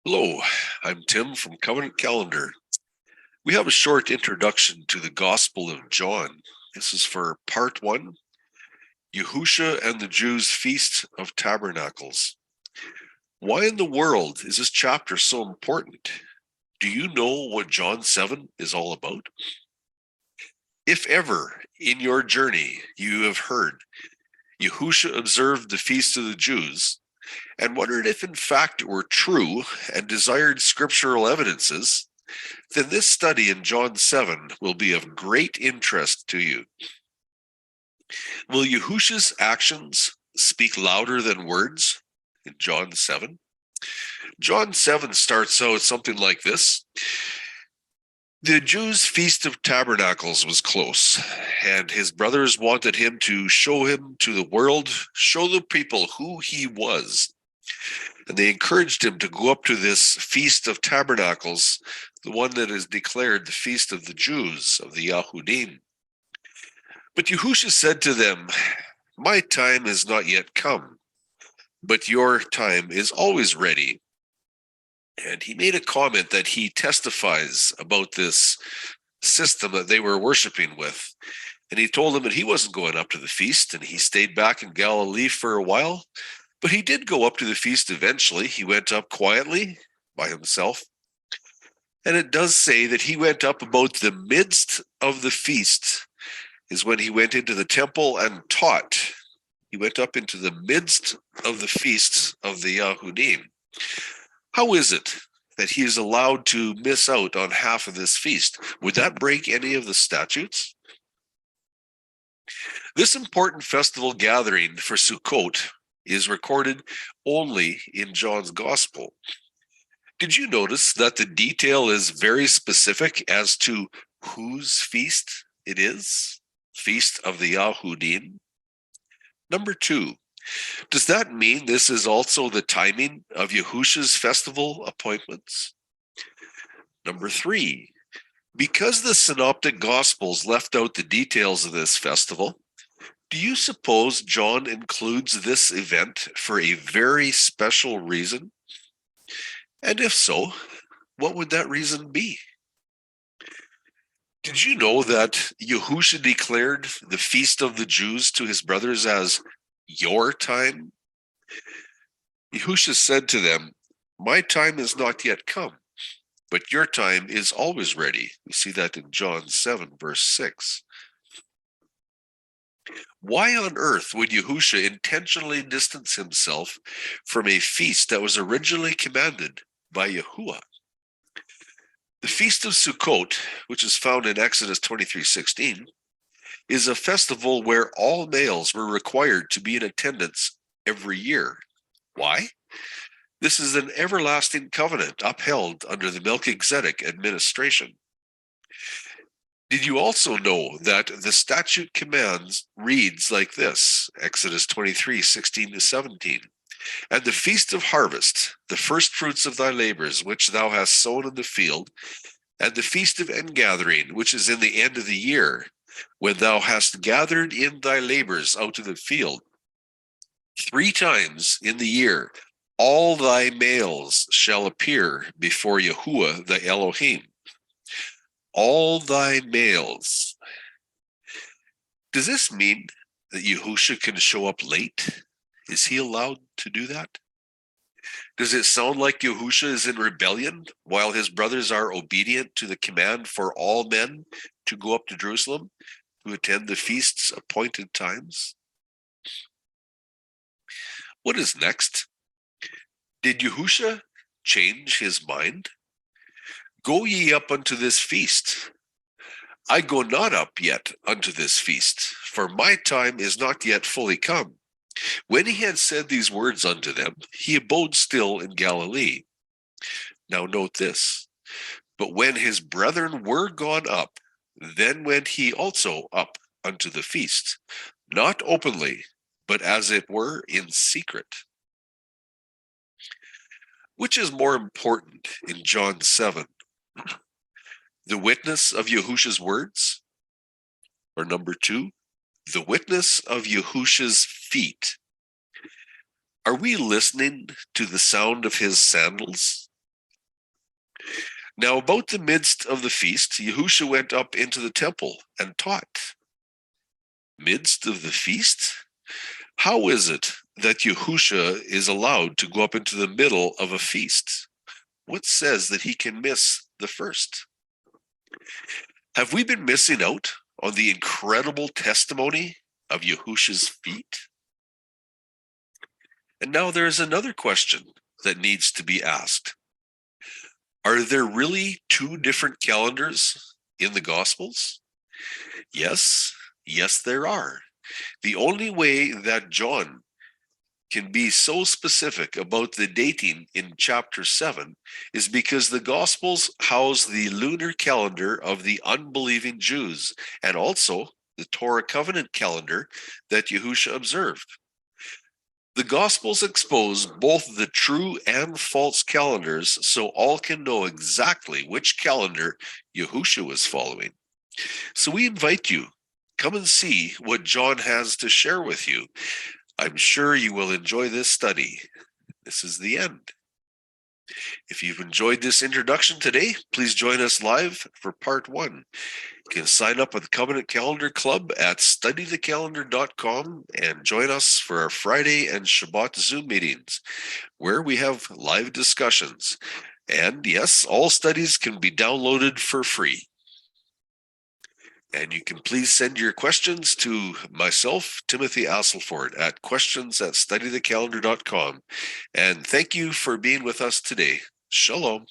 Hello, I'm Tim from Covenant Calendar. We have a short introduction to the Gospel of John. This is for part 1, Yahusha and the Jews' Feast of Tabernacles. Why in the world is this chapter so important? Do you know what John 7 is all about? If ever in your journey you have heard Yahusha observed the feast of the Jews and wondered if in fact it were true and desired scriptural evidences, then this study in John 7 will be of great interest to you. Will Yahusha's actions speak louder than words in John 7? John 7 starts out something like this. The Jews' Feast of Tabernacles was close, and his brothers wanted him to show the world, show the people who he was. And they encouraged him to go up to this Feast of Tabernacles, the one that is declared the Feast of the Jews, of the Yahudim. But Yahusha said to them, "My time is not yet come, but your time is always ready." And he made a comment that he testifies about this system that they were worshiping with. And he told them that he wasn't going up to the feast, and he stayed back in Galilee for a while. But he did go up to the feast eventually. He went up quietly by himself. And it does say that he went up about the midst of the feast, is when he went into the temple and taught. He went up into the midst of the feasts of the Yahudim. How is it that he is allowed to miss out on half of this feast? Would that break any of the statutes? This important festival gathering for Sukkot is recorded only in John's Gospel. Did you notice that the detail is very specific as to whose feast it is? Feast of the Yahudim. Number 2, does that mean this is also the timing of Yahusha's festival appointments? Number 3, because the Synoptic Gospels left out the details of this festival, do you suppose John includes this event for a very special reason? And if so, what would that reason be? Did you know that Yahusha declared the Feast of the Jews to his brothers as your time? Yahusha said to them, "My time is not yet come, but your time is always ready." We see that in John 7, verse 6. Why on earth would Yahusha intentionally distance himself from a feast that was originally commanded by Yahuwah? The Feast of Sukkot, which is found in Exodus 23:16, is a festival where all males were required to be in attendance every year. Why? This is an everlasting covenant upheld under the Melchizedek administration. Did you also know that the statute commands reads like this, Exodus 23:16-17, "And the feast of harvest, the first fruits of thy labors, which thou hast sown in the field, and the feast of ingathering, which is in the end of the year, when thou hast gathered in thy labors out of the field. 3 times in the year all thy males shall appear before Yahuwah thy Elohim." All thy males. Does this mean that Yahusha can show up late? Is he allowed to do that? Does it sound like Yahusha is in rebellion while his brothers are obedient to the command for all men to go up to Jerusalem to attend the feast's appointed times? What is next? Did Yahusha change his mind? "Go ye up unto this feast. I go not up yet unto this feast, for my time is not yet fully come." When he had said these words unto them, he abode still in Galilee. Now note this. But when his brethren were gone up, then went he also up unto the feast, not openly, but as it were in secret. Which is more important in John 7? The witness of Yahusha's words? Or number 2, the witness of Yahusha's feet? Are we listening to the sound of his sandals? Now about the midst of the feast, Yahusha went up into the temple and taught. Midst of the feast? How is it that Yahusha is allowed to go up into the middle of a feast? What says that he can miss the first? Have we been missing out on the incredible testimony of Yahusha's feet? And now there is another question that needs to be asked. Are there really two different calendars in the Gospels? Yes, there are. The only way that John can be so specific about the dating in chapter 7 is because the Gospels house the lunar calendar of the unbelieving Jews and also the Torah covenant calendar that Yahusha observed. The Gospels expose both the true and false calendars so all can know exactly which calendar Yahusha was following. So we invite you, come and see what John has to share with you. I'm sure you will enjoy this study. This is the end. If you've enjoyed this introduction today, please join us live for part 1. You can sign up with the Covenant Calendar Club at studythecalendar.com and join us for our Friday and Shabbat Zoom meetings, where we have live discussions. And yes, all studies can be downloaded for free. And you can please send your questions to myself, Timothy Asselford, at questions@studythecalendar.com. And thank you for being with us today. Shalom.